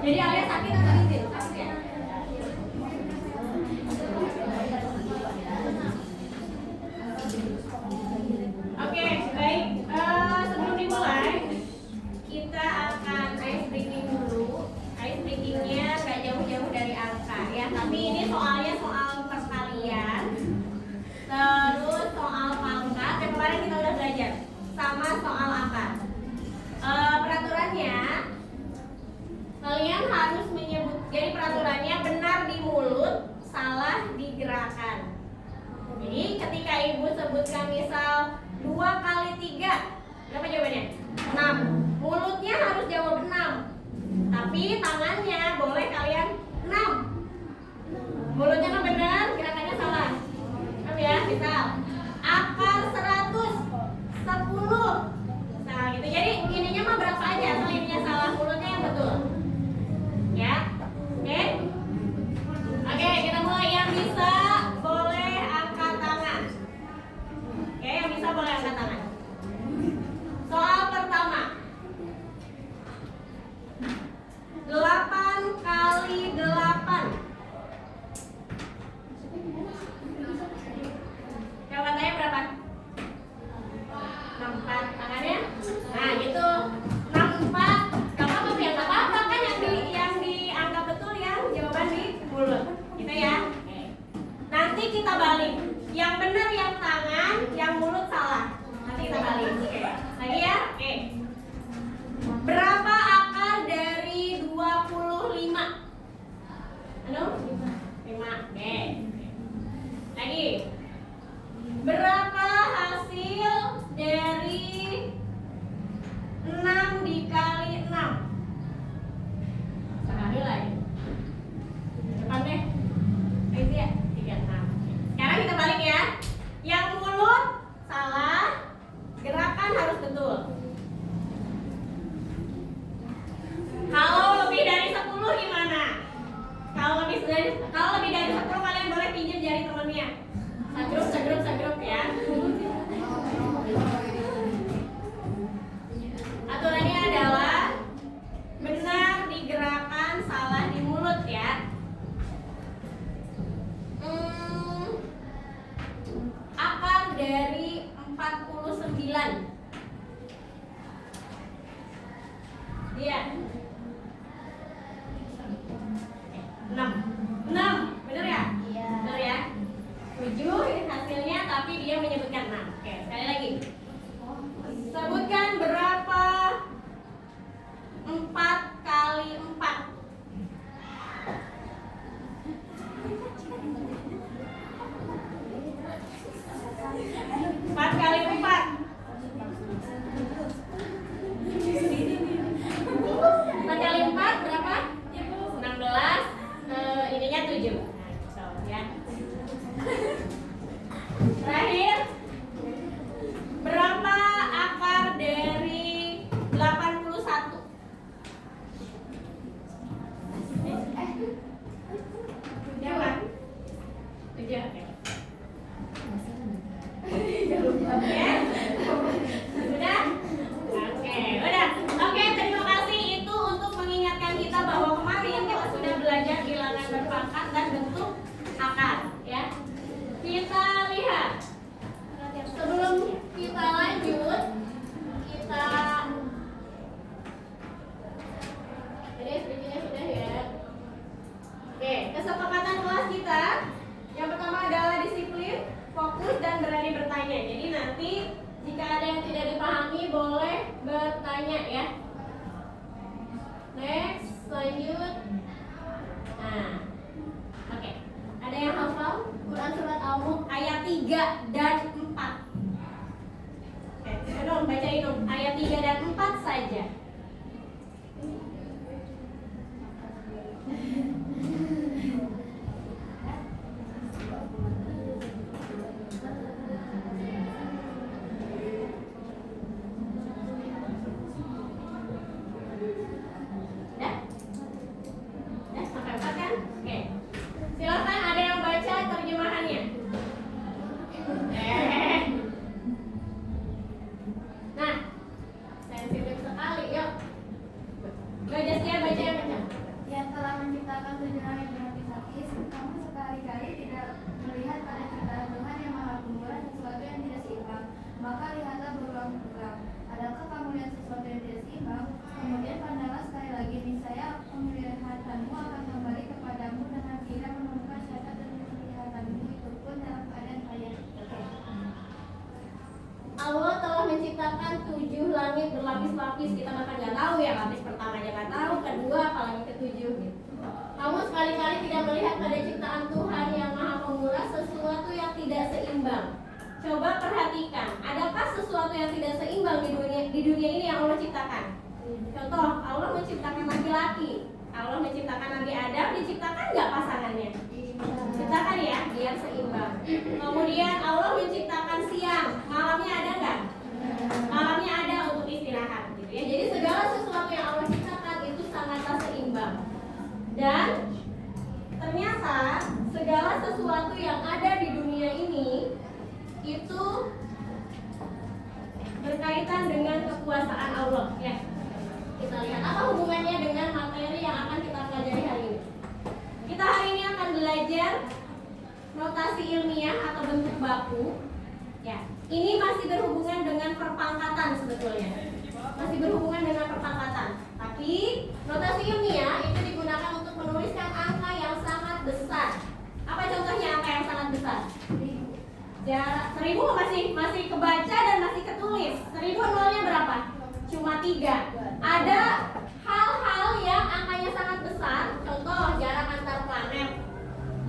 Jadi alias sakit atau izin? Sakit ya? Oke, baik. Sebelum dimulai, kita akan ice breaking dulu. Ice breakingnya gak jauh-jauh dari angka ya. Tapi ini soalnya soal perkalian. Terus soal pangkat. Yang kemarin kita udah belajar. Sama soal akar. Peraturannya, kalian harus menyebut. Jadi peraturannya benar di mulut, salah di gerakan. Jadi ketika ibu sebutkan misal 2 kali 3, berapa jawabannya? 6. Mulutnya harus jawab 6. Tapi tangannya boleh kalian 6. Mulutnya kan benar, gerakannya salah. Paham ya? Misal akar 100 10. Nah gitu. Jadi ininya mah berapa aja, asal ininya salah, mulutnya yang betul. Ya. Oke? Oke, kita mulai. Yang bisa boleh angkat tangan. Oke, yang bisa boleh angkat tangan. Soal pertama. 8 kali 8. Jawabannya berapa? 64. Tangannya? Nah, gitu. 64. Gak apa-apa ya, gak apa-apa kan yang dianggap betul yang jawaban di mulut. Gitu ya. Oke. Nanti kita balik. Yang benar yang tangan, yang mulut salah. Nanti kita balik. Oke. Lagi ya? Oke. Berapa akar dari 25? Anu? 5. Oke. Lagi. Berapa hasil dari 6 dikali 6? Sekali lagi. Depan deh. Itu ya? 36. Sekarang kita balik ya. Yang mulut salah, gerakan harus betul. Kalau lebih dari 10 gimana? Kalau lebih dari 10 kalian boleh pinjam jari temannya. Segrup ya. Aturannya adalah benar di gerakan, salah di mulut ya. Akar dari 49. Dia 6. Benar ya? Iya. Benar ya? 7 ini hasilnya, tapi dia menyebutkan 6. Oke, sekali lagi. Sebutkan berapa 4 kali 4. 4 kali 4. 4 kali 4 berapa? 16. Ininya 7. Nah, ya. Terakhir, berapa akar dari 81? Jawab. 7. Oke. Ya? Sudah? Oke, udah. Oke, terima kasih. Itu untuk mengingatkan kita bahwa kemarin kita sudah belajar bilangan berpangkat dan bentuk akar, ya. Kita lihat. Sebelum kita lanjut, jadi sedikitnya sudah ya. Oke, kesepakatan kelas kita yang pertama adalah disiplin, fokus, dan berani bertanya. Jadi nanti jika ada yang tidak dipahami boleh bertanya ya. Next, lanjut. Nah, oke. Ada yang hafal Quran surat Al-Mulk ayat 3 dan 4? Oke, coba dong bacain dong ayat 3 dan 4 saja. Sampai 4 kan? Oke. Silakan ada yang baca terjemahannya. Nah, sensitif sekali. Yuk. langit berlapis-lapis, kita bahkan nggak tahu ya, lapis pertama aja nggak tahu, kedua apalagi ketujuh gitu. Kamu sekali-kali tidak melihat pada ciptaan Tuhan yang Maha Pemurah sesuatu yang tidak seimbang. Coba perhatikan, adakah sesuatu yang tidak seimbang di dunia ini yang Allah ciptakan? Contoh, Allah menciptakan laki-laki, Allah menciptakan Nabi Adam, diciptakan nggak pasangannya? Ciptakan ya, biar seimbang. Kemudian Allah menciptakan siang, malamnya ada nggak? Malamnya ada untuk istirahat, gitu ya. Jadi segala sesuatu yang Allah ciptakan itu sangatlah seimbang. Dan ternyata segala sesuatu yang ada di dunia ini itu berkaitan dengan kekuasaan Allah, ya. Kita lihat apa hubungannya dengan materi yang akan kita pelajari hari ini. Kita hari ini akan belajar notasi ilmiah atau bentuk baku. Ya, ini masih berhubungan dengan perpangkatan sebetulnya. Masih berhubungan dengan perpangkatan. Tapi notasi ilmiah itu digunakan untuk menuliskan angka yang sangat besar. Apa contohnya angka yang sangat besar? Jarak 1000 masih kebaca dan masih ketulis. 1000 nolnya berapa? Cuma 3. Ada hal-hal yang angkanya sangat besar. Contoh jarak antar planet.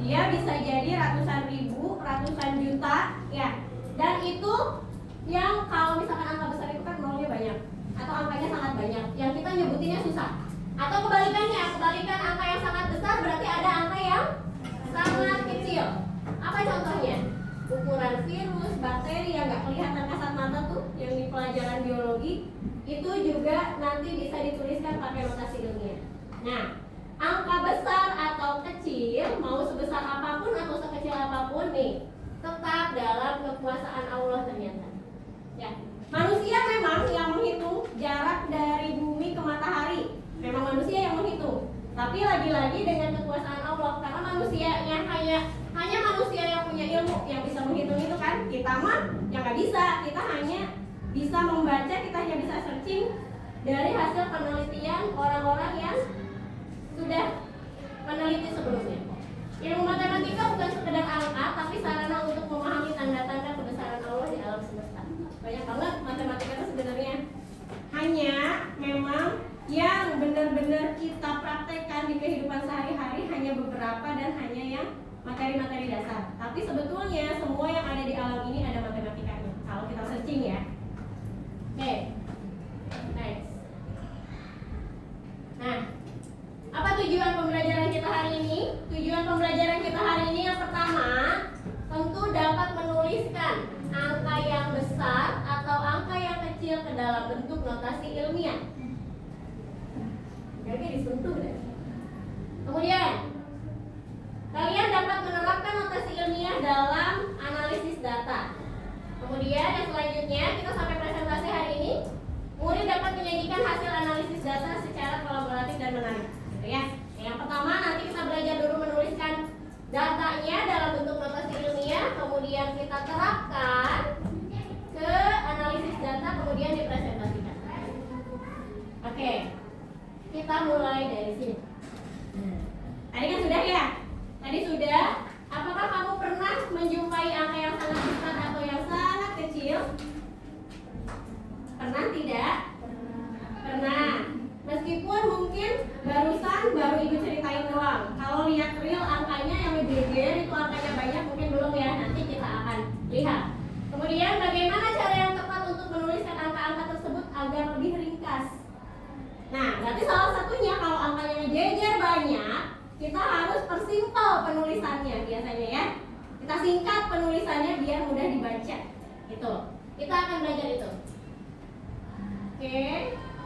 Dia bisa jadi ratusan ribu, ratusan juta, ya. Dan itu yang kalau misalkan angka besar itu kan nolnya banyak atau angkanya sangat banyak, yang kita nyebutinnya susah. Atau kebalikannya, kebalikan angka yang sangat besar berarti ada angka yang sangat kecil. Apa contohnya? Ukuran virus, bakteri yang nggak kelihatan kasat mata tuh, yang di pelajaran biologi, itu juga nanti bisa dituliskan pakai notasi ilmiah. Nah, angka besar atau kecil, mau sebesar apapun atau sekecil apapun nih, tetap dalam kekuasaan Allah ternyata. Ya, manusia memang yang menghitung jarak dari bumi ke matahari, memang manusia yang menghitung. Tapi lagi-lagi dengan kekuasaan Allah, karena manusianya hanya manusia yang punya ilmu yang bisa menghitung itu kan. Kita mah yang nggak bisa, kita hanya bisa membaca, kita hanya bisa searching dari hasil penelitian orang-orang yang sudah meneliti sebelumnya. Ilmu matematika bukan sekedar angka, tapi sarana untuk memahami tanda-tanda kebesaran Allah di alam semesta. Banyak banget matematika itu sebenarnya. Hanya memang yang benar-benar kita praktekkan di kehidupan sehari-hari hanya beberapa dan hanya yang materi-materi dasar. Tapi sebetulnya semua yang ada di alam ini ada matematikanya kalau kita searching ya. Oke, next. Nah, apa tujuan pembelajaran kita hari ini? Tujuan pembelajaran kita hari ini yang pertama, tentu dapat menuliskan angka yang besar atau angka yang kecil ke dalam bentuk notasi ilmiah. Jadi disentuh deh. Kemudian, kalian dapat menerapkan notasi ilmiah dalam analisis data. Kemudian yang selanjutnya kita sampai presentasi hari ini, murid dapat menyajikan hasil analisis data secara kolaboratif dan menarik, gitu ya. Yang pertama nanti kita belajar dulu menuliskan datanya dalam bentuk notasi ilmiah, kemudian kita terapkan ke analisis data, kemudian dipresentasikan. Oke, kita mulai dari sini. Tadi kan sudah ya? Tadi sudah. Apakah kamu pernah menjumpai angka yang sangat besar atau yang sangat kecil? Pernah tidak? Pernah. Meskipun mungkin baru ibu ceritain doang. Kalau lihat real angkanya yang geger itu angkanya banyak, mungkin belum ya. Nanti kita akan lihat. Kemudian bagaimana cara yang tepat untuk menuliskan angka-angka tersebut agar lebih ringkas? Nah, berarti salah satunya kalau angkanya geger banyak, kita harus persimpel penulisannya biasanya ya. Kita singkat penulisannya biar mudah dibaca. Itu. Kita akan belajar itu. Oke.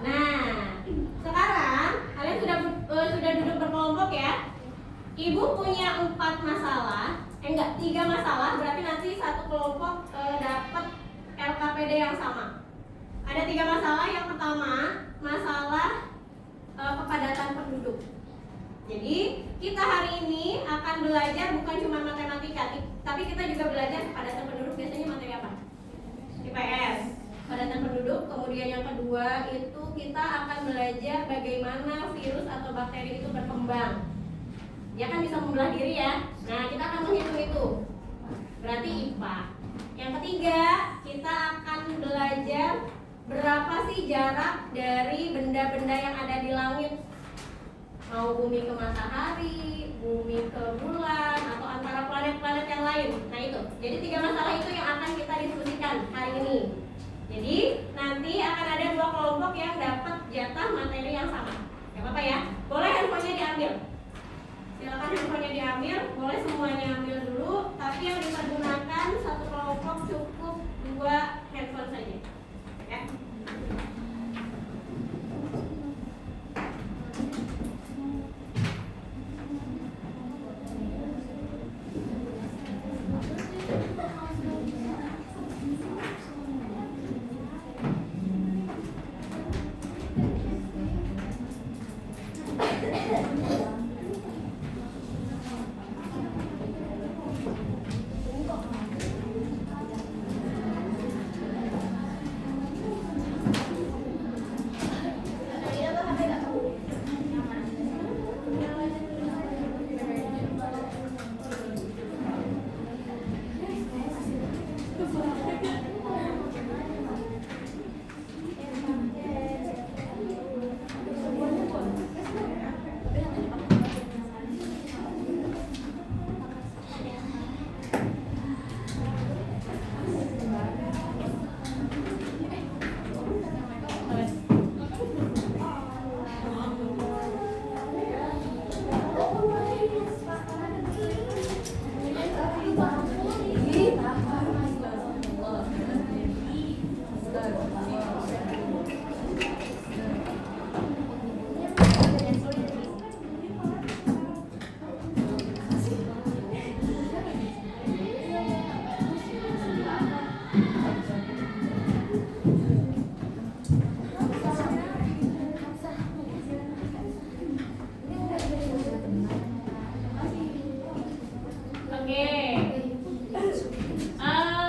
Nah, sekarang kalian sudah duduk berkelompok ya. Ibu punya 4 masalah, 3 masalah, berarti nanti satu kelompok dapat LKPD yang sama. Ada 3 masalah. Yang pertama, masalah kepadatan penduduk. Jadi kita hari ini akan belajar bukan cuma matematika, tapi kita juga belajar kepadatan penduduk. Biasanya materi apa? IPS, kepadatan penduduk. Kemudian yang kedua itu kita akan belajar bagaimana virus atau bakteri itu berkembang. Dia kan bisa membelah diri ya. Nah, kita akan menghitung itu. Berarti IPA. Yang ketiga kita akan belajar berapa sih jarak dari benda-benda yang ada di langit? Mau bumi ke matahari, bumi ke bulan, atau antara planet-planet yang lain. Nah itu, jadi 3 masalah itu yang akan kita diskusikan hari ini. Jadi nanti akan ada 2 kelompok yang dapat jatah materi yang sama. Gak apa-apa ya, boleh handphonenya diambil. Silakan handphonenya diambil, boleh semuanya ambil dulu. Tapi yang dipergunakan satu kelompok cukup 2 handphone saja. Ya.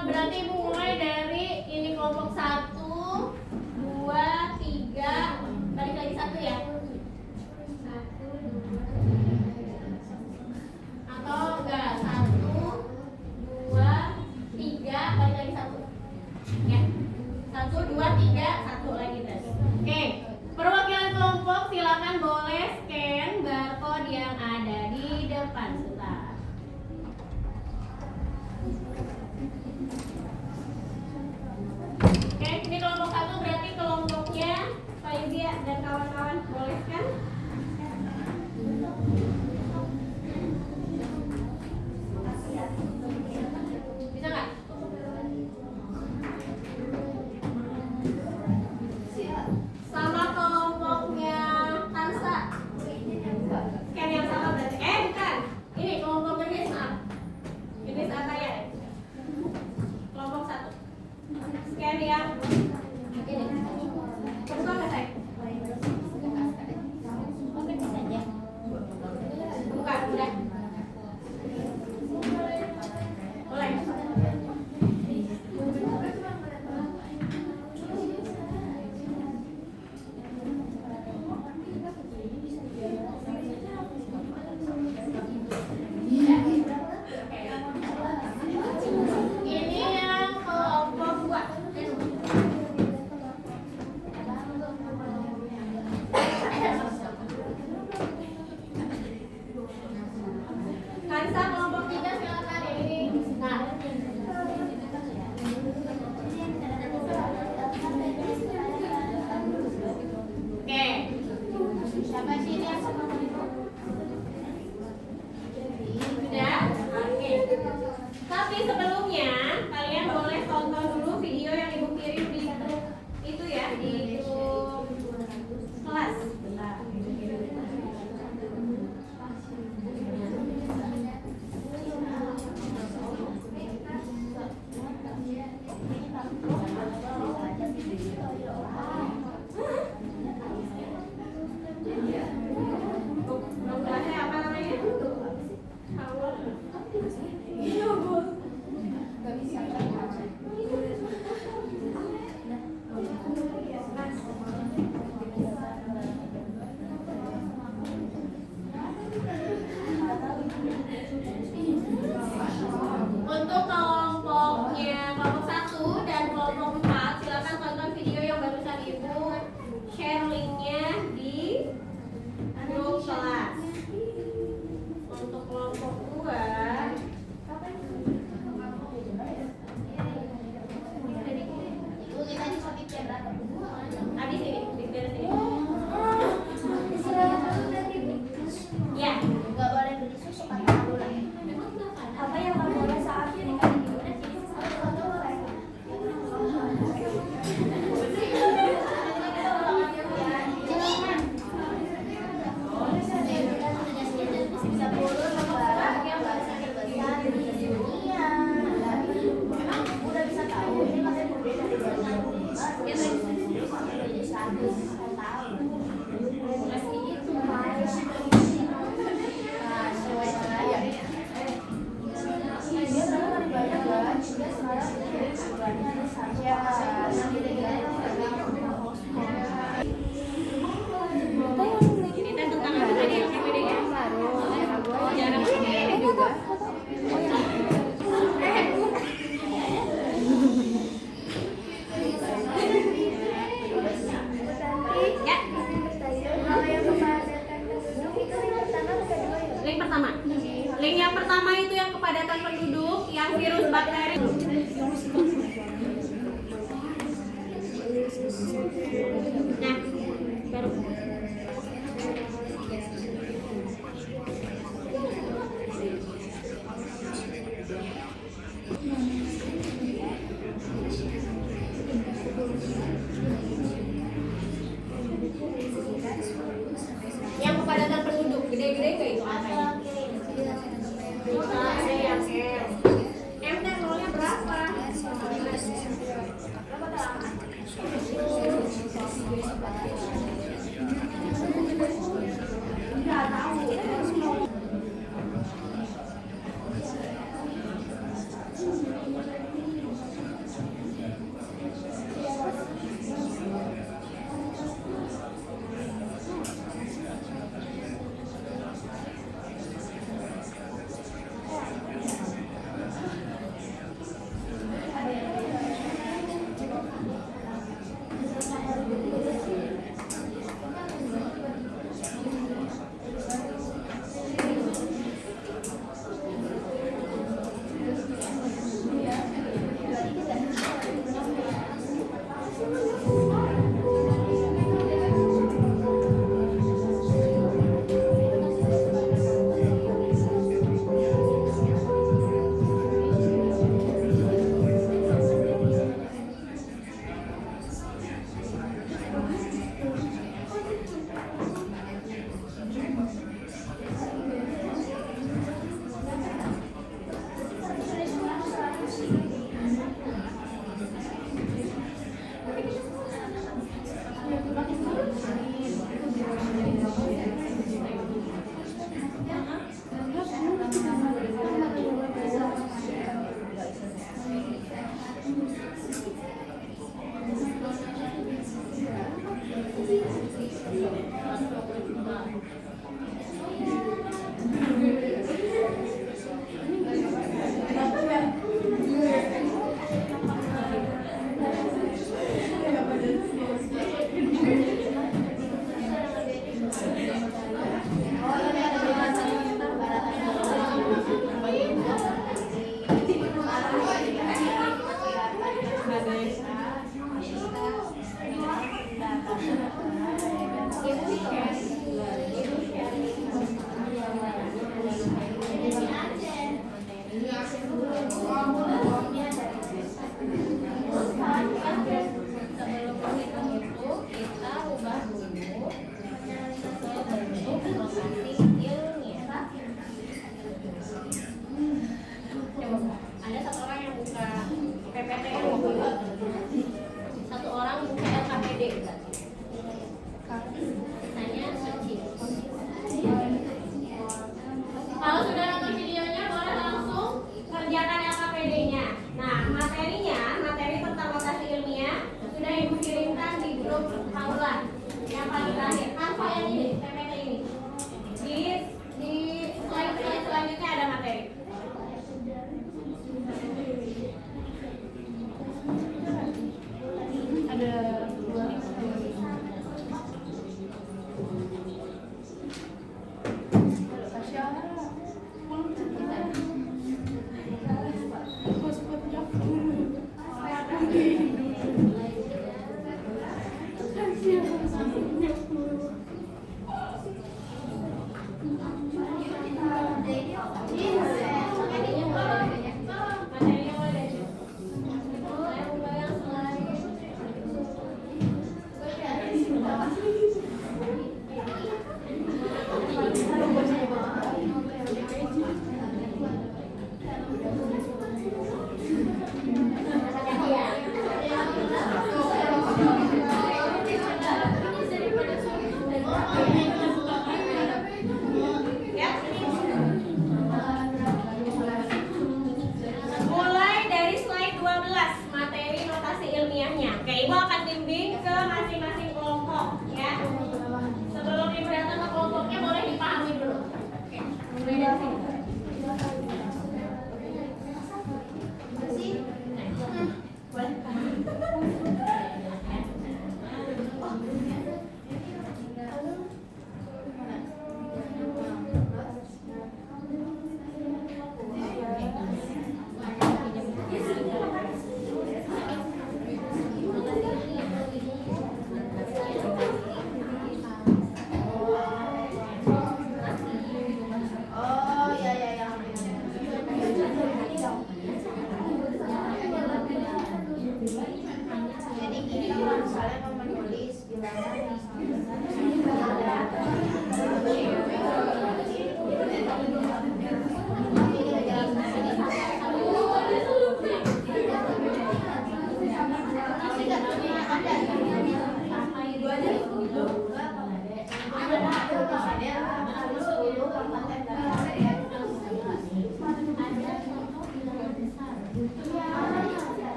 Berarti Ibu mulai dari ini kelompok 1, 2, 3, balik lagi 1 ya? 1, 2, atau enggak? 1, 2, 3, balik lagi 1 ya? 1, 2, 3, 1 lagi tes. Oke, perwakilan kelompok silakan boleh scan barcode yang ada di depan sebentar. Oke, ini kelompok 1 berarti kelompoknya Faizia dan kawan-kawan, boleh kan? Bisa nggak? Sama kelompoknya Tansa. Scan yang sama berarti. Bukan. Ini kelompok jenis A. Jenis Ataya. Kelompok 1. Scan yang ini. Buka nggak, Say? gede nggak itu angkanya? Ada yang M dan nolnya berapa? Nggak tahu. Kalau sudah nonton videonya boleh langsung kerjakan LKPD-nya. Nah, materi tentang notasi ilmiah sudah Ibu kirimkan di grup Paula yang paling terakhir. Tanpa yang ini, PPT ini. Di slide selanjutnya ada materi. Ada dua.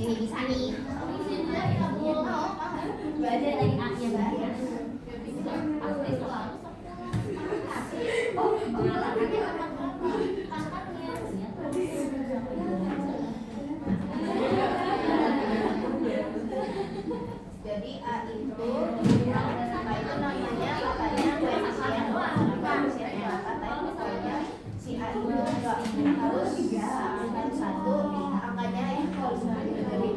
Ini bisa nih. Belajar dari A-nya banyak. Pasti selalu 10. Jadi A itu apa itu namanya katanya koefisien kata pokoknya si A itu enggak harus angka 1 angkanya yang harus dari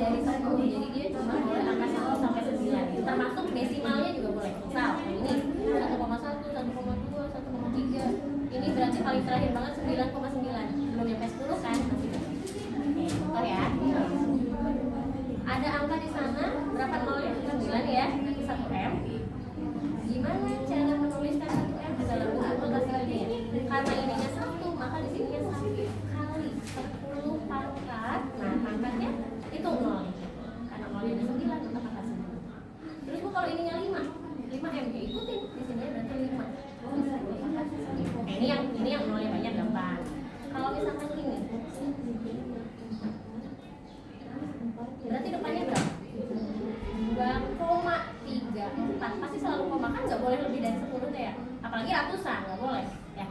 dari 10, jadi dia cuma boleh angka 1 sampai 9, termasuk desimalnya juga boleh. Misal ini 1,1, 1,2, 1,3, ini berarti paling terakhir banget 9,9, belum sampai 10 kan? Oke, contoh ya. Ada angka di sana, berapa nolnya? 9 ya, nanti 1M. Gimana cara menuliskan 1M ke dalam bentuk notasi linear? Karena ininya 1, maka di sininya 1 kali 10 pangkat. Nah, pangkatnya itu 0. Karena nolnya ada 9, maka pangkat 9. Terus Bu, kalau ininya 5M, ya ikutin. Di sini berarti 5. Ini yang nolnya banyak gampang. Kalau misalkan ini, berarti depannya berapa? 2,34. Pasti selalu koma, kan nggak boleh lebih dari 10 deh ya. Apalagi ratusan, nggak boleh ya.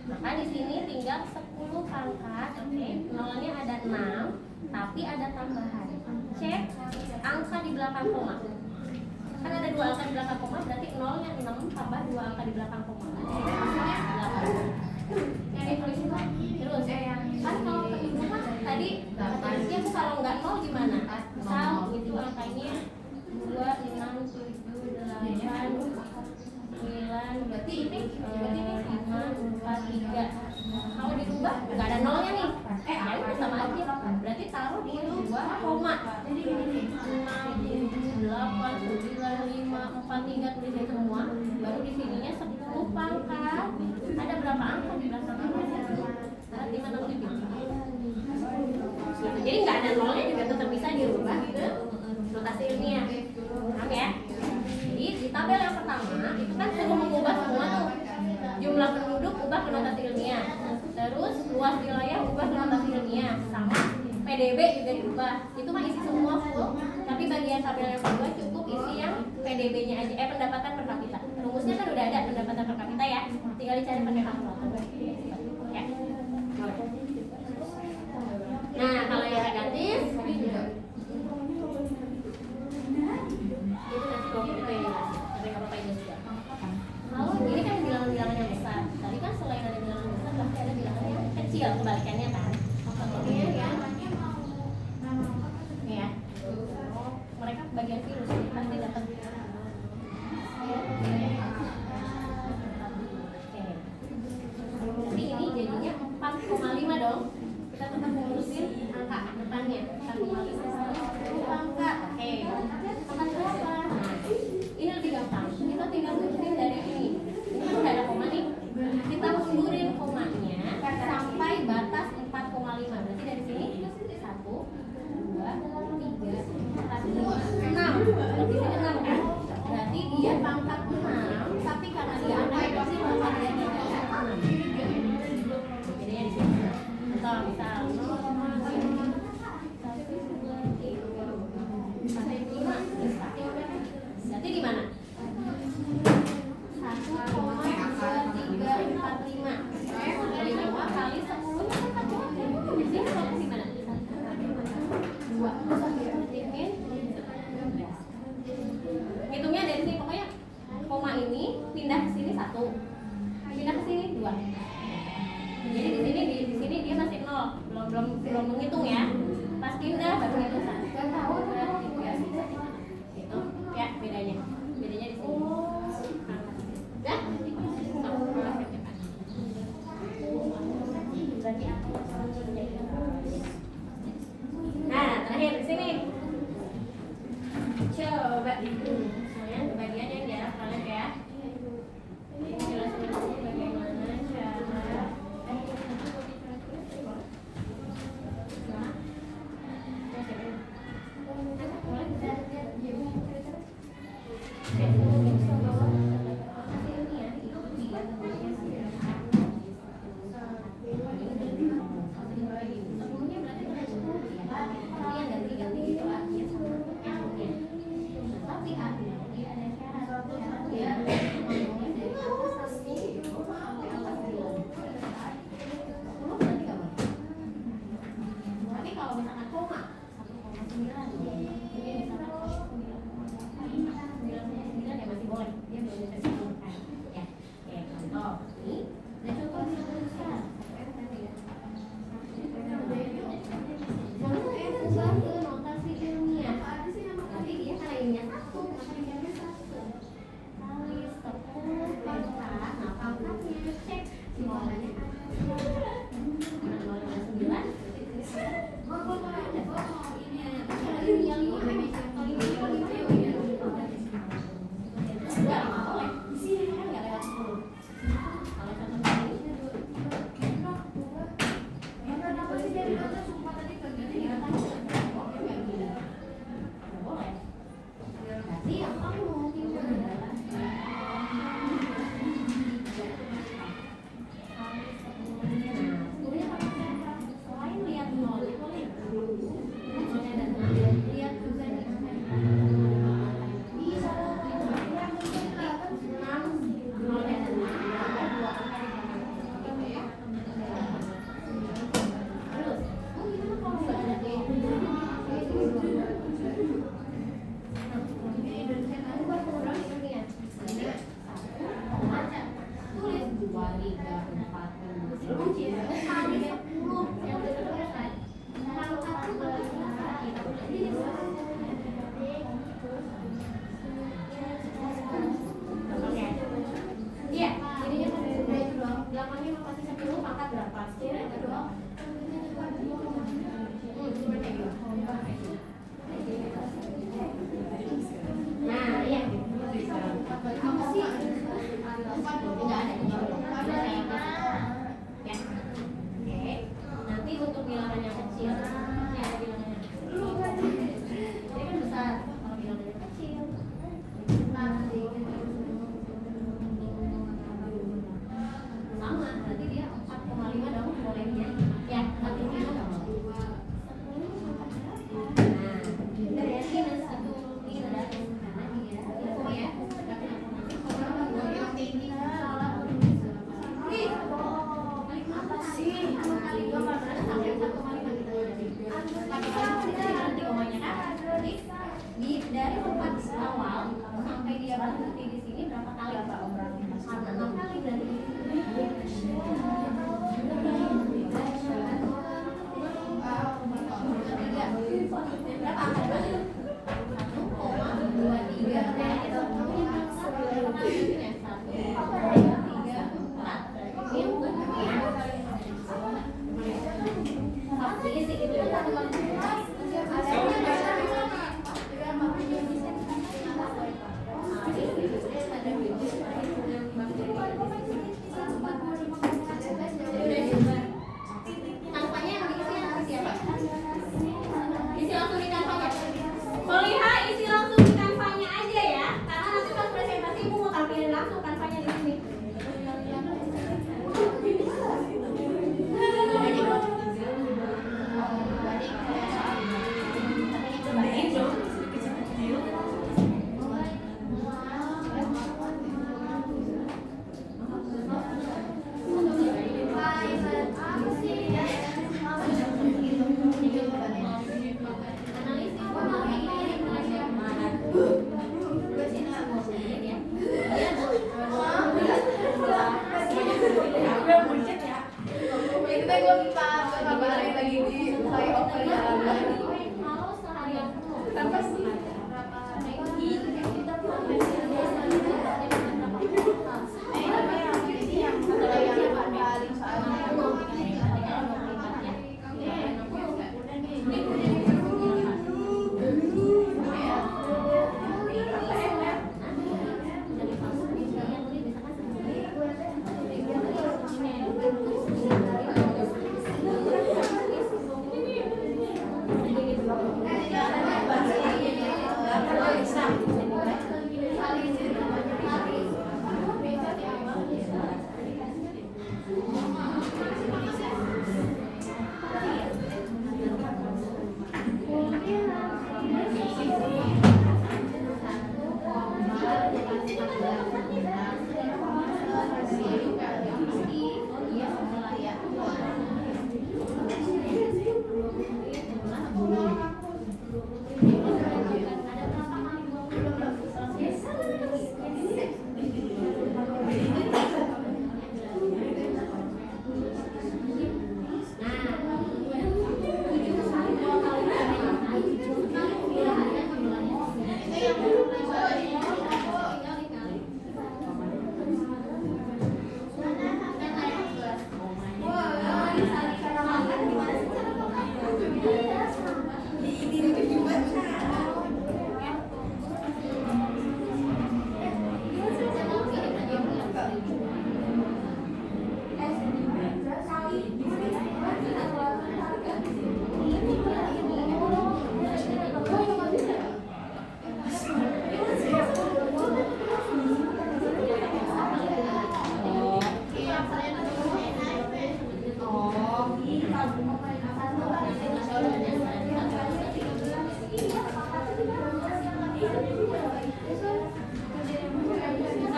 Maka di sini tinggal 10 pangkat, oke. Nolnya ada 6, tapi ada tambahan. Cek angka di belakang koma. Kan ada 2 angka di belakang koma, berarti nolnya 6 tambah 2 angka di belakang koma. Maksudnya 8. Terus kan kalau ke ibu mah tadi katanya Bu, kalau nggak 0 gimana? Misal itu angkanya 2, 6, 7, 8, 9, berarti ini 5, 4, 3. Kalau dirubah nggak ada nolnya nih. Ya udah sama aja. Berarti taruh di 2 koma. 6, 7, 8, 9, 5, 4, 3 tulisnya semua. Baru di sininya 10 pangkat. Ada berapa angka di belakang? 5, 6, 7. Jadi nggak ada nolnya juga tetap bisa dirubah ke notasi ilmiah. Paham ya? Jadi di tabel yang pertama itu kan suruh mengubah semua tuh. Jumlah penduduk ubah ke notasi ilmiah. Terus luas wilayah ubah ke notasi ilmiah. Sama PDB juga diubah. Itu mah isi semua full. Tapi bagian tabel yang kedua cukup isi yang PDB-nya aja. Pendapatan per kapita. Rumusnya kan udah ada pendapatan per kapita ya. Tinggal dicari pakai kalkulator. Ya. Nah, kalau yang negatif itu nanti komputer ya, sampai kapan ini juga. Kalau ini kan bilangan-bilangan yang besar. Tadi kan selain ada bilangan besar, pasti ada bilangan yang kecil, kebalikannya kan. Contohnya ya, mereka bagian virus pasti dapat. Jadi ini jadinya 4,5 dong. Kita tetap ngurusin angka depannya 4,5 angka. Oke. Angka berapa? Nah, ini lebih gampang. Kita tinggal ngurusin dari ini. Ini kan udah ada koma nih. Kita mundurin komanya sampai batas 4,5. Berarti dari sini 1, 2, 3, 4, 5, 6. Berarti sini 6 kan? Berarti dia pangkat 6, tapi karena dia angka pasti pangkat dia 6. Jadinya di sini. Misal 0,1, 2, 3, 4, 5. Berarti di mana? 1,2345. Jadi 5 kali 10 kan 40. Jadi kalau di mana? 2. Hitungnya dari sini, pokoknya koma ini pindah ke sini 1, pindah ke sini 2. Jadi di sini dia masih 0, belum menghitung ya. Pas pindah baru hitung 1. Gitu ya bedanya di sini. Dah? Nah, terakhir di sini. Coba kalian bagian yang diarah kalian ya. Jelasin dulu bagaimana cara tapi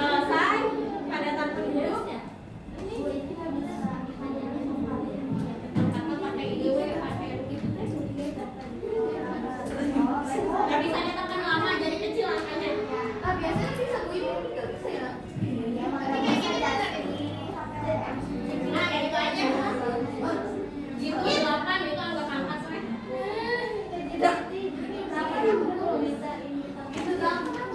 Selesai padatan penduduk. Kata pakai IDW, pakai gitu teh. Gak bisa nyatakan lama, jadi kecil angkanya. Biasanya bisa gue juga bisa ya. Nah, kayak gitu aja. Gitu 8 itu anggap angkat weh. Itu gampang.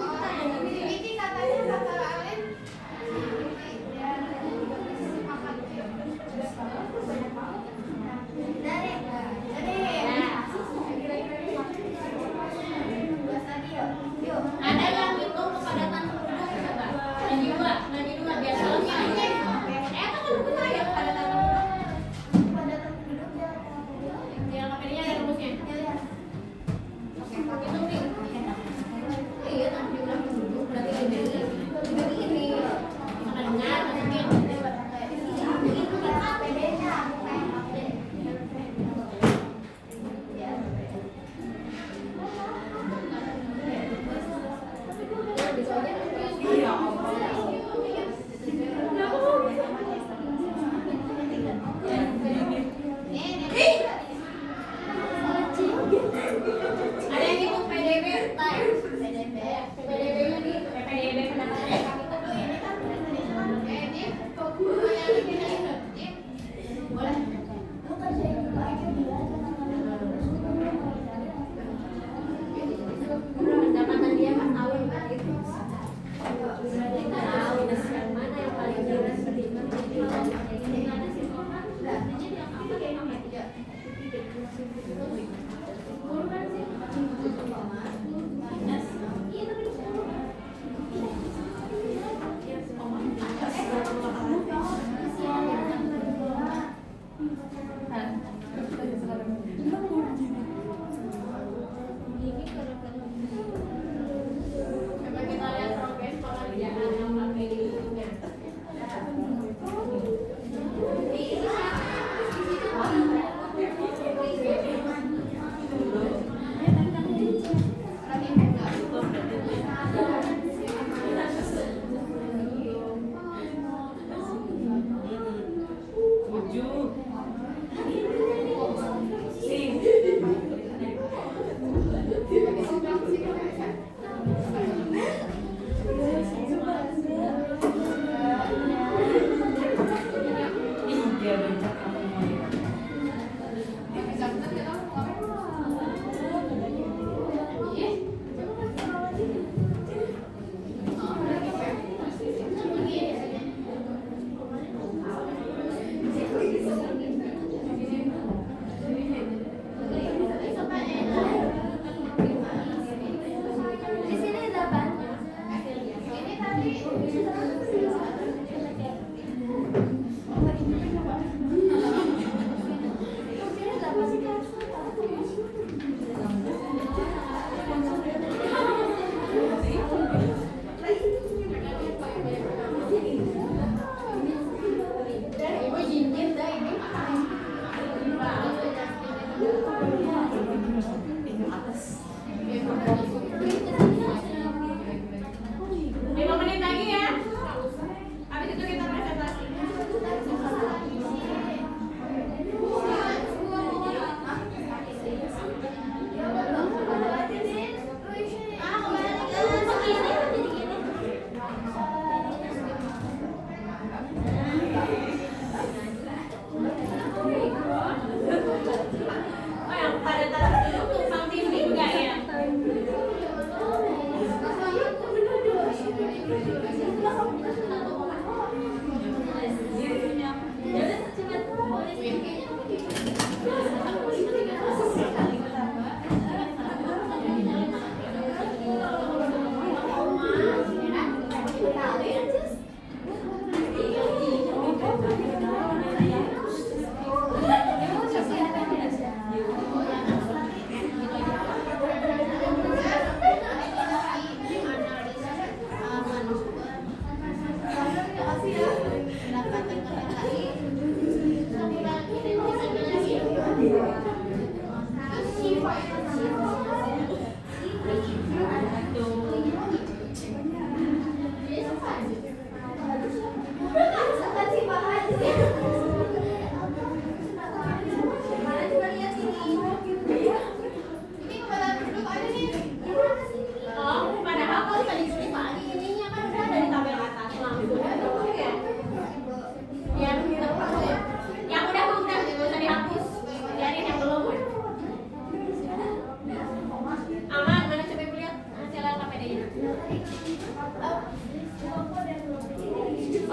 Oh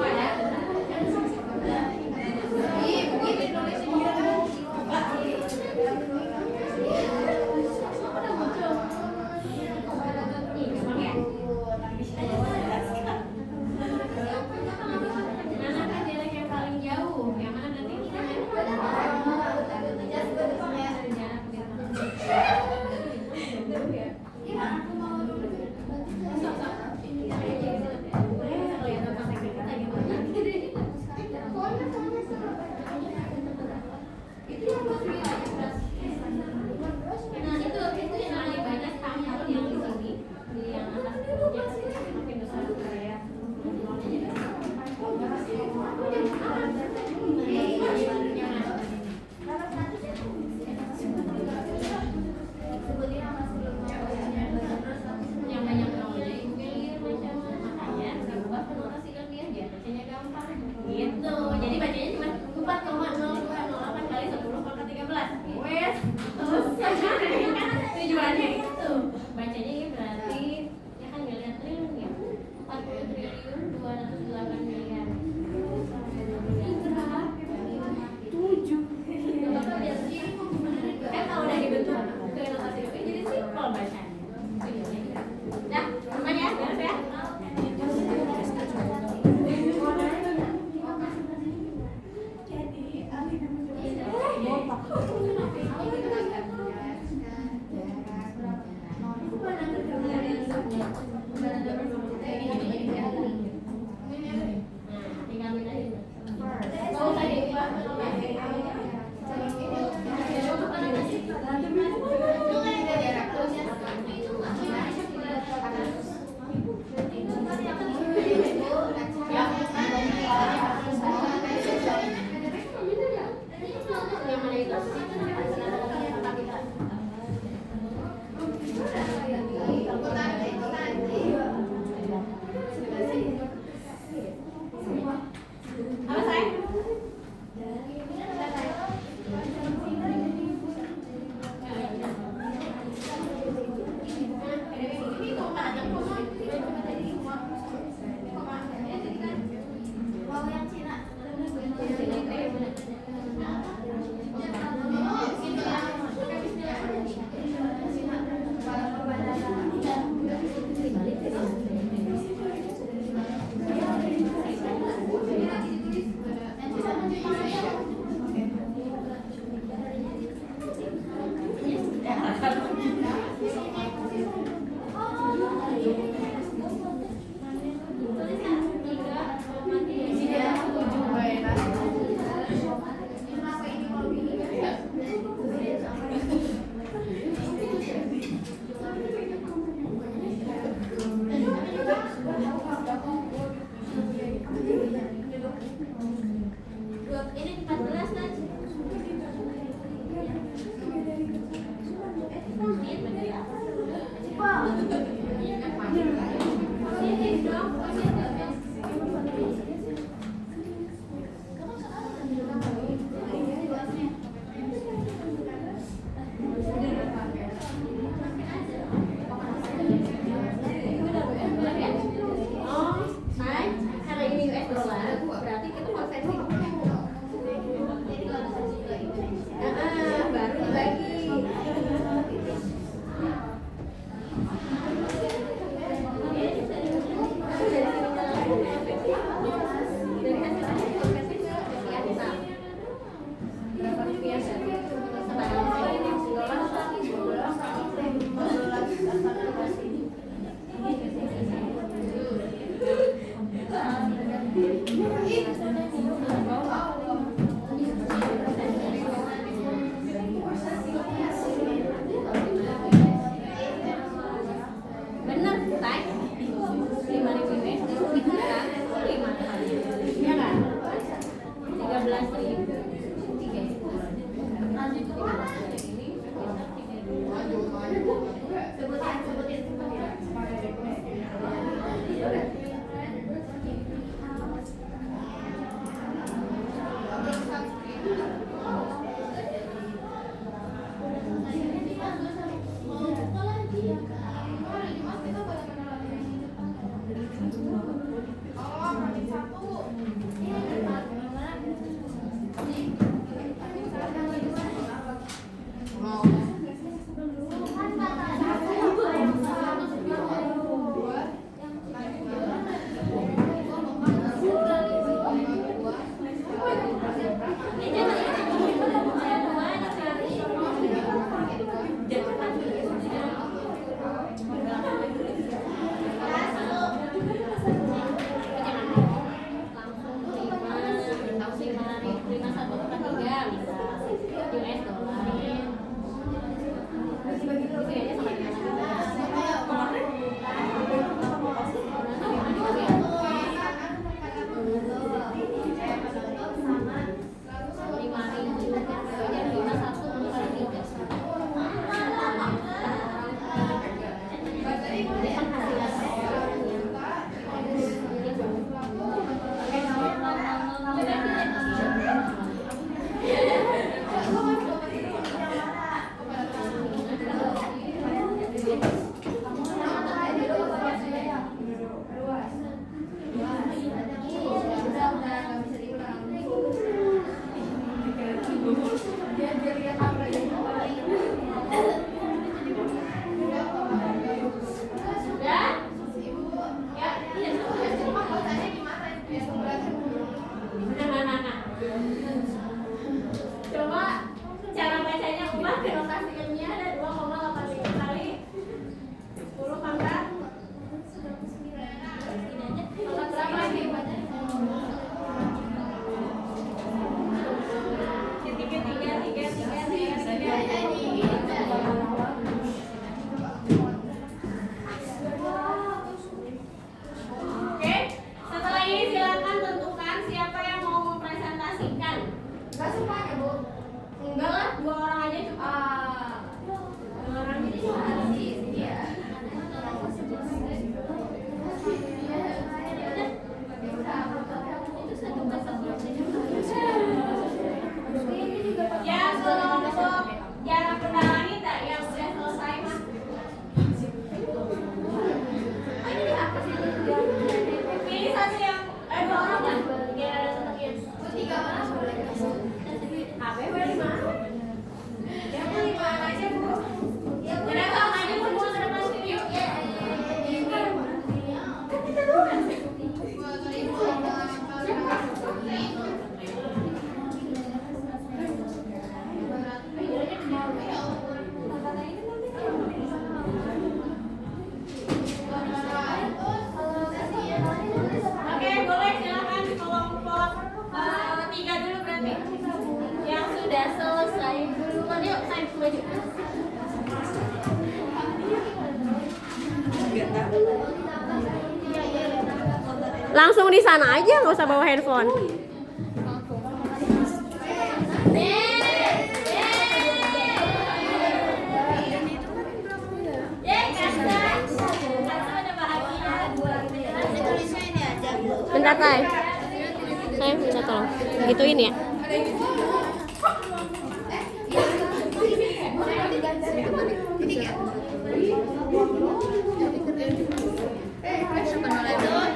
ada. Ih, begini nulisnya. Mana kan jarak yang paling jauh? Yang mana nanti? Iya, aku mau dulu. Langsung di sana aja, nggak usah bawa handphone. Bentar, Tay. Saya minta tolong. Gituin ya.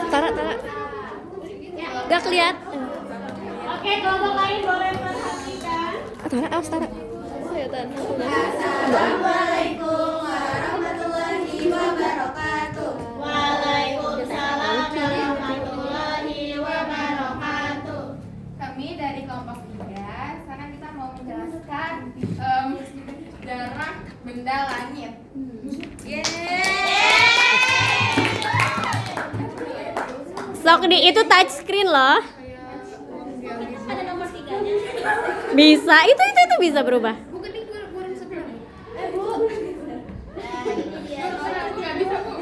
Tara. Gak kelihatan. Oke, kelompok lain boleh perhatikan. Tara. Assalamualaikum warahmatullahi wabarakatuh. Waalaikumsalam warahmatullahi wabarakatuh. Kami dari kelompok 3, sekarang kita mau menjelaskan jarak benda langit. Sok di itu touch screen loh. Ada nomor 3-nya. Bisa, itu bisa berubah. Bukan di kurung sebelah. Bu. Nah, ini dia. Nggak bisa, Bu.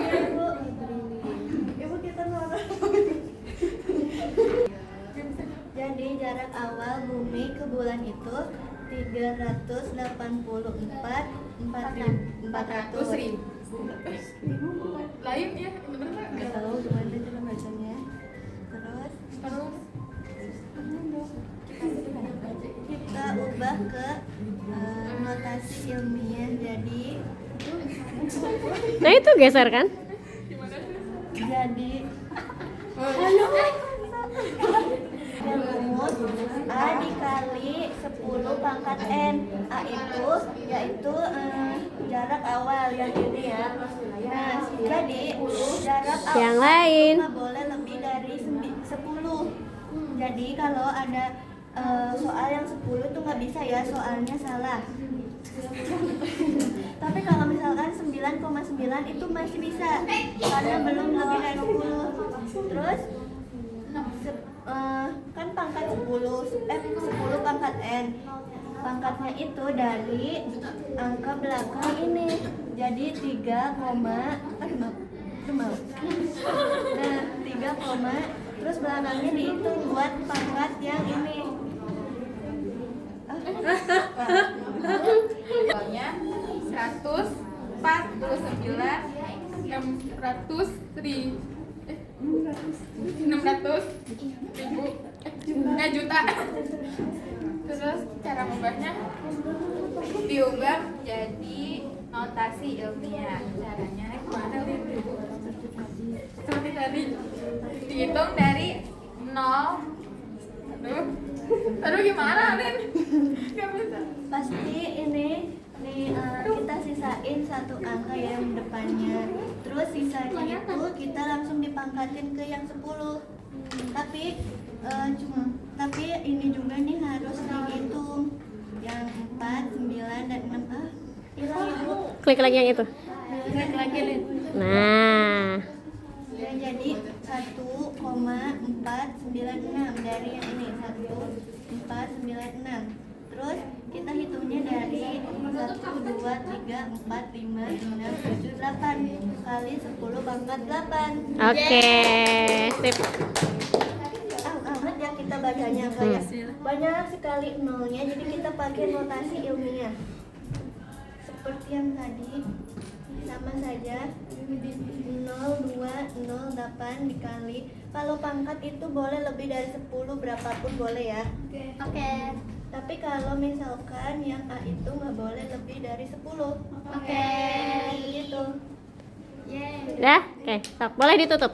Ibu kita norak. Jadi jarak awal bumi ke bulan itu 384.400. Lain ya, bener nggak? Nggak tahu gimana cara bacanya. Terus kita ubah ke notasi ilmiah, jadi Nah itu geser kan? jadi rumus A dikali 10 pangkat N. A itu yaitu jarak awal yang ini ya. Nah, jadi jarak awal Yang lain. nggak boleh lebih dari 10. Jadi kalau ada soal yang 10 tuh nggak bisa ya, soalnya salah. Tapi kalau misalkan 9,9 itu masih bisa karena belum lebih dari 10. Terus kan pangkat 10 pangkat N. Pangkatnya itu dari angka belakang ini. Jadi 3, Nah, 3, terus belakangnya dihitung buat pangkat yang ini. Soalnya 600 juta. Terus cara mengubahnya diubah jadi notasi ilmiah. Caranya gimana, Lin? Seperti tadi dihitung dari 0. Aduh gimana, Lin? Gak bisa. Pasti ini kita sisain satu angka yang depannya. Terus sisanya itu kita langsung dipangkatin ke yang 10. Tapi ini juga nih harus dihitung yang 4, 9 dan 6. Hilang Ibu. Klik lagi yang itu. Klik lagi Lin. Nah, Ya, jadi 1,496 dari yang ini 1,496. Terus kita hitungnya dari 1, 2, 3, 4, 5, 6, 7, 8 kali 10 pangkat 8. oke, sip. Amat yang kita bacanya kayak banyak sekali nolnya, jadi kita pakai notasi ilmiah seperti yang tadi, sama saja 0,208 dikali, kalau pangkat itu boleh lebih dari 10 berapapun boleh ya. Oke. Tapi kalau misalkan yang A itu nggak boleh lebih dari 10. Oke. Gitu. Dah, oke, sok boleh ditutup.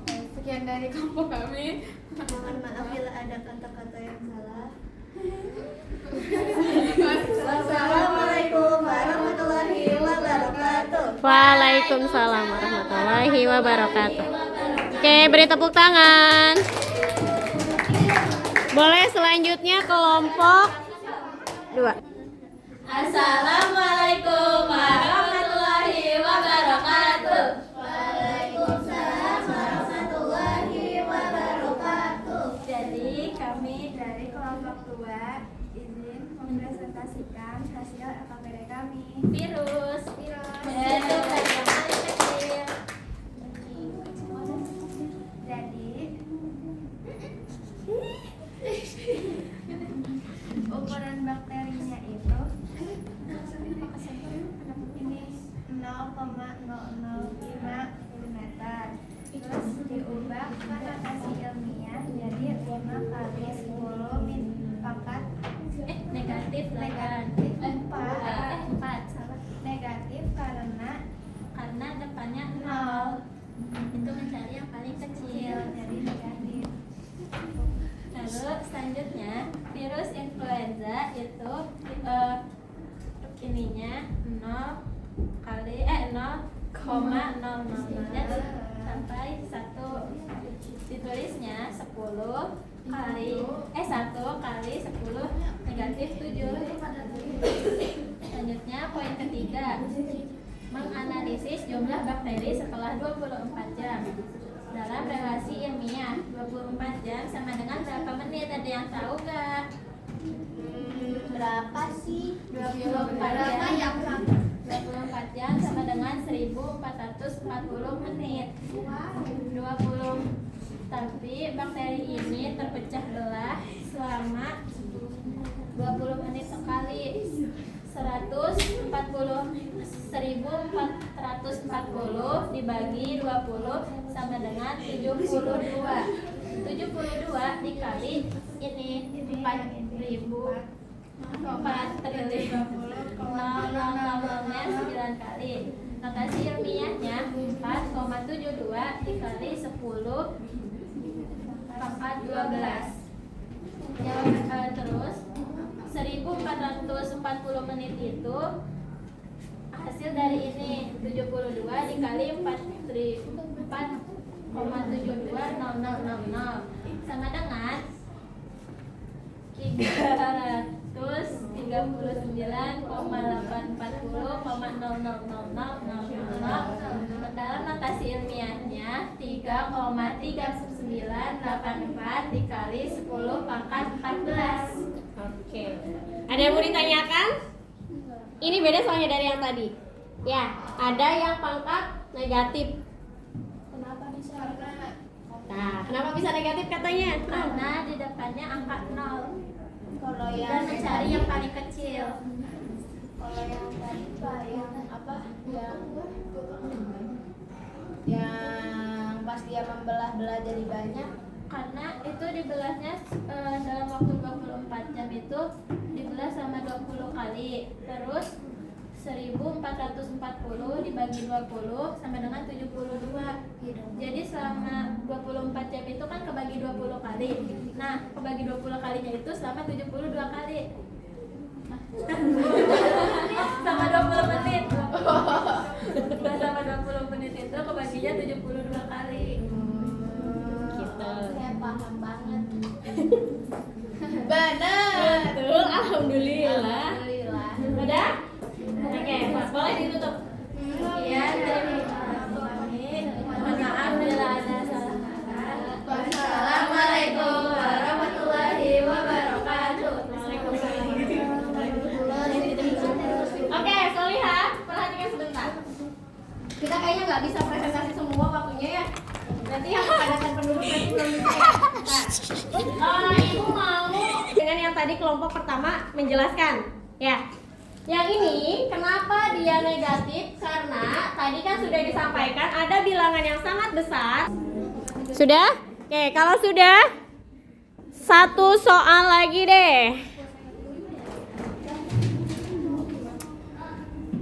Sekian dari kelompok kami. Mohon maaf bila ada kata-kata yang salah. Wassalamualaikum warahmatullahi wabarakatuh. Waalaikumsalam warahmatullahi wabarakatuh. Oke, beri tepuk tangan. Boleh selanjutnya kelompok 2. Assalamualaikum warahmatullahi wabarakatuh. Waalaikumsalam warahmatullahi wabarakatuh. Jadi kami dari kelompok 2 izin mempresentasikan hasil LKPD kami. Virus. Yaitu pelajaran kecil. Jadi mm. Terus diubah ke notasi ilmiah jadi 5 kali 10 min pangkat Negatif 4 salah. Negatif karena depannya 0 itu mencari yang paling kecil. jadi negatif. Lalu selanjutnya virus influenza itu ininya 0 kali 0,000 sampai 1. Ditulisnya 10 kali 1 kali 10 negatif 7. Selanjutnya poin ketiga, menganalisis jumlah bakteri setelah 24 jam. Dalam relasi ilmiah, 24 jam sama dengan berapa menit? Ada yang tahu gak? Berapa sih? 24 jam. 24 jam sama dengan 1440 menit. 20. Tapi bakteri ini terpecah belah selama 20 menit sekali. 1440 dibagi 20 sama dengan 72. 72 dikali ini 4.000 4 triliun 9 kali. Notasi ilmiahnya 4,72 dikali 10 pangkat 12. Terus 1440 menit itu hasil dari ini 72 dikali 4,72 sama dengan 339,840,0000. Dalam notasi ilmiahnya 3,3984 dikali 10 pangkat 14. Oke. Ada yang mau ditanyakan? Ini beda soalnya dari yang tadi. Ya, ada yang pangkat negatif. Nah, kenapa bisa negatif katanya? Karena di depannya angka 0 Kalau dan yang mencari yang paling kecil. kalau yang tadi yang apa? Yang pas dia membelah-belah jadi banyak. Karena itu dibelahnya dalam waktu 24 jam itu dibelah sama 20 kali. Terus 1440 dibagi 20 sama dengan 72. Jadi selama 24 jam itu kan kebagi 20 kali. Nah, kebagi 20 kalinya itu selama 72 kali. Sama 20 menit. Nah, sama 20 menit itu kebaginya 72 kali. Gitu. Saya paham banget. Benar. Betul, alhamdulillah. Alhamdulillah. Udah? Oke, boleh ditutup. Iya, jadi mohon maaf bila ada salah kata. Wassalamualaikum warahmatullahi wabarakatuh. Oke, Solihah, perhatikan sebentar. Kita kayaknya nggak bisa presentasi semua waktunya ya. Nanti yang kepadatan penduduk nanti belum bisa ya. Nah, Ibu mau dengan yang tadi kelompok pertama menjelaskan. Ya, yang ini kenapa dia negatif? Karena tadi kan sudah disampaikan ada bilangan yang sangat besar. Sudah? Oke, kalau sudah, satu soal lagi deh.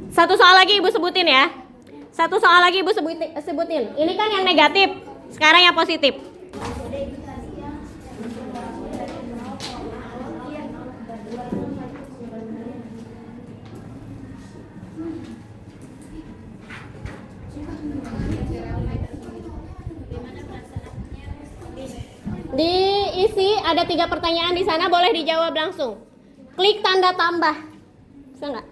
Satu soal lagi Ibu sebutin ya. Satu soal lagi Ibu sebutin. Ini kan yang negatif. Sekarang yang positif. Diisi ada 3 pertanyaan di sana, boleh dijawab langsung. Klik tanda tambah. Bisa nggak?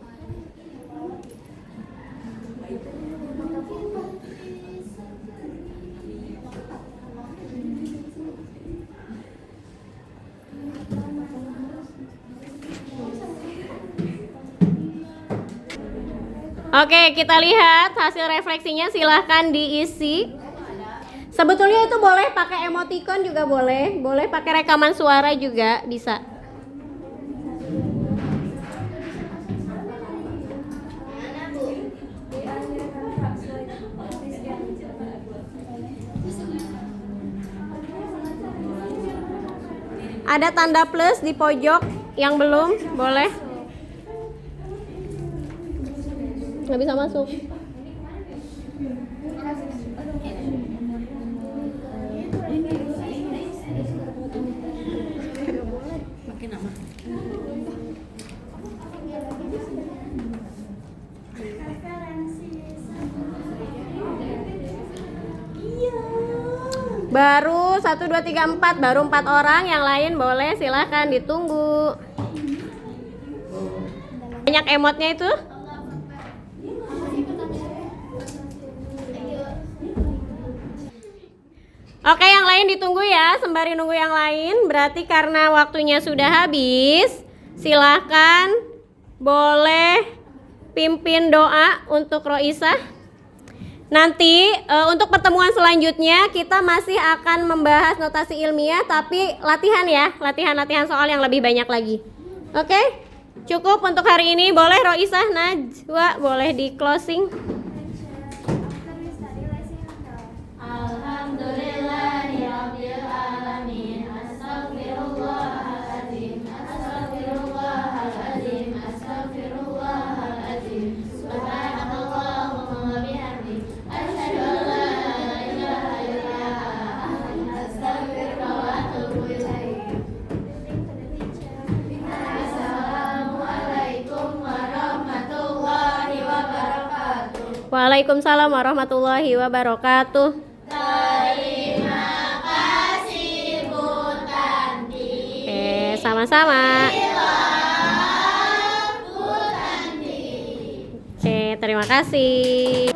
Oke, kita lihat hasil refleksinya, silahkan diisi. Sebetulnya itu boleh pakai emoticon juga boleh, boleh pakai rekaman suara juga bisa. Ada tanda plus di pojok yang belum, boleh. Nggak bisa masuk. Baru 1, 2, 3, 4. Baru 4 orang. Yang lain boleh, silahkan ditunggu. Banyak emotnya itu. Oke, yang lain ditunggu ya. Sembari nunggu yang lain. Berarti karena waktunya sudah habis, silahkan boleh pimpin doa untuk Roisah. Nanti untuk pertemuan selanjutnya kita masih akan membahas notasi ilmiah, tapi latihan ya, latihan soal yang lebih banyak lagi. Oke, cukup untuk hari ini. Boleh Roisah, Najwa, boleh di closing. Waalaikumsalam warahmatullahi wabarakatuh. Terima kasih Bu Tanti. Sama-sama. Bu Tanti. Terima kasih.